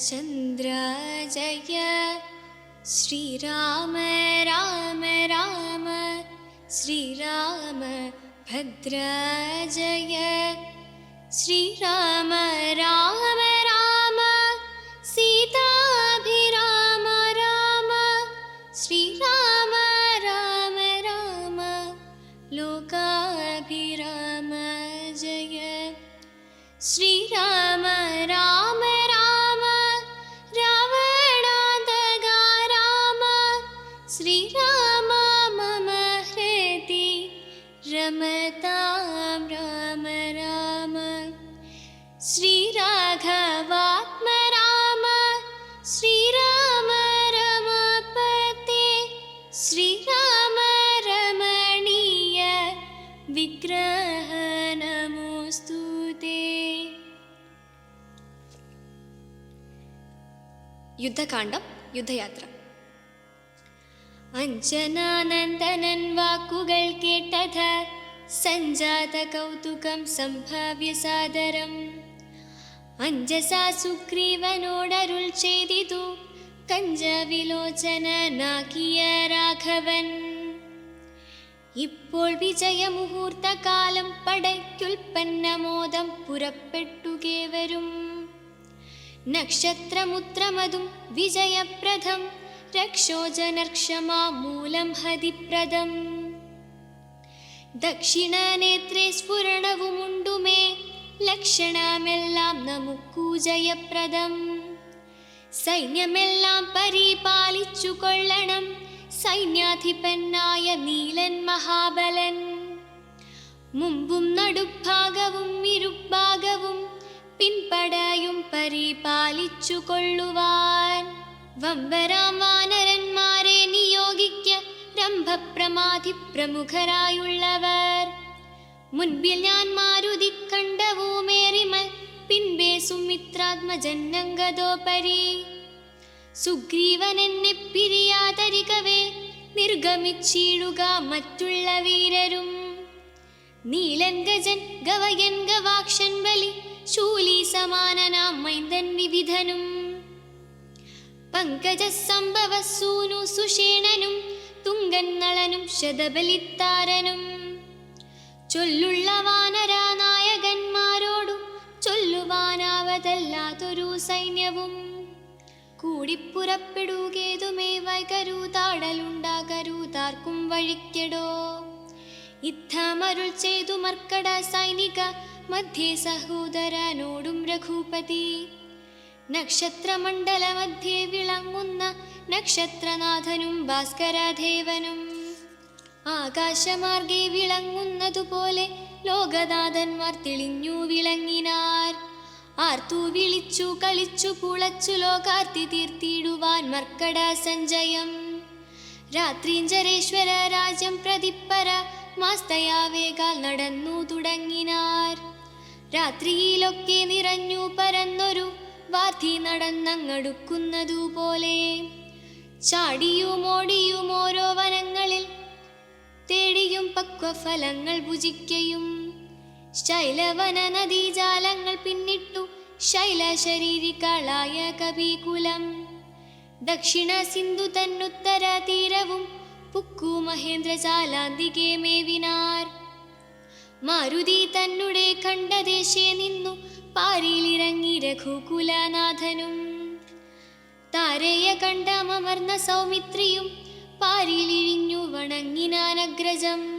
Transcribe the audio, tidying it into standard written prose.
चंद्र जय श्रीराम राम राम श्रीराम भद्र जय श्रीराम राम राम सीताभिराम राम श्रीराम राम राम लोकाभिराम जय श्रीराम राम राम रावणान्तका राम श्रीराम मम हृदि रमतां राम राम श्रीराघवात्मा राम श्रीराम रमापते श्रीराम रमणीय विग्रह नमोस्तुते. യുദ്ധകാണ്ഡം, യുദ്ധയാത്ര. അഞ്ജനാനന്ദനൻ വാക്കുകൾ കേട്ടത് സഞ്ജാത കൗതുകം സംഭാവ്യ സാദരം. അഞ്ജസാ സുഗ്രീവനോടരുൾ ചെയ്തിതു കഞ്ചവിലോചനാകിയ രാഘവൻ. ഇപ്പോൾ വിജയമുഹൂർത്തകാലം പടയ്ക്കുൽപ്പന്നമോദം പുറപ്പെട്ടുകേവരും. നക്ഷത്രമുത്രമതും വിജയപ്രദം രക്ഷോജനർക്ഷമാമൂലം ഹതിപ്രദം. ദക്ഷിണനേത്രേ സ്ഫുരണവുമുണ്ടുമേ ലക്ഷണമെല്ലാം നമുക്കു ജയപ്രദം. സൈന്യമെല്ലാം പരിപാലിച്ചു കൊള്ളണം സൈന്യാധിപനായ നീലൻ മഹാബലൻ. മുമ്പും നടുഭാഗവും ഇരുഭാഗവും പിൻപടയും പരിപാലിച്ചു കൊള്ളുവാൻ വമ്പരാം വാനരന്മാരെ നിയോഗിക്ക രംഭപ്രമാധി പ്രമുഖരായുള്ളവർ. മുൻപിൽ ഞാൻ മാരുതി കണ്ടവുമേറിമൽ പിൻപേ സുമിത്രാത്മജന്നംഗതോപരി. സുഗ്രീവൻ എന്നെ പിരിയാതരികവേ നിർഗമിച്ചിടുക മറ്റുള്ള വീരരും. നീലൻ ഗജൻ ഗവയൻ ഗവാക്ഷൻ ബലി ശൂലി സമാനനാം മൈന്ദൻ വിവിധനും. പങ്കജ സംഭവ സൂനു സുഷേണനും തുങ്കൻ നളനും ശതബലിത്താരനും. ചൊല്ലുള്ള വാനരാനായകന്മാരോടും ചൊല്ലുവാനാവതല്ലാത്തൊരു സൈന്യവും. കൂടിപ്പുറപ്പെടുകേതുമേ വൈകരുതാടലുണ്ടാകരുതാർക്കും വഴിക്കെടോ. യുദ്ധമരുൾ ചെയ്തു മർക്കട സൈനിക മധ്യേ സഹോദരനോടും രഘുപതി. നക്ഷത്രമണ്ഡല മധ്യേ വിളങ്ങുന്ന നക്ഷത്രനാഥനും ഭാസ്കരദേവനും. ആകാശമാർഗെ വിളങ്ങുന്നതുപോലെ ലോകനാഥന്മാർ തെളിഞ്ഞു വിളങ്ങിനാർ. ആർത്തു വിളിച്ചു കളിച്ചു പുളച്ചു ലോകാർത്തി തീർത്തിടുവാൻ മർക്കട സഞ്ജയം. രാത്രിഞ്ചരേശ്വര രാജ്യം പ്രതിപ്പര മാസ്തയാവേകാൽ നടന്നു തുടങ്ങിനാർ. രാത്രിയിലൊക്കെ നിറഞ്ഞു പരന്നൊരു വാർത്തി നടന്നങ്ങടുക്കുന്നതുപോലെ. ചാടിയും ഓടിയും ഓരോ വനങ്ങളിൽ തേടിയും പക്വഫലങ്ങൾ ഭുജിക്കയും. ശൈലവന നദീജാലങ്ങൾ പിന്നിട്ടു ശൈലശരീരികളായ കവികുലം. ദക്ഷിണ സിന്ധു തന്നുത്തര തീരവും പുക്കു മഹേന്ദ്രജാലാന്തികെ മേവിനാർ. മാരുതി തന്നുടെ ഖണ്ഡദേശേ നിന്നു പാരിലിറങ്ങി രഘുകുലനാഥനും. താരയ കണ്ടമർന്ന സൗമിത്രിയും പാരിലിഴിഞ്ഞു വണങ്ങിനാനഗ്രജം.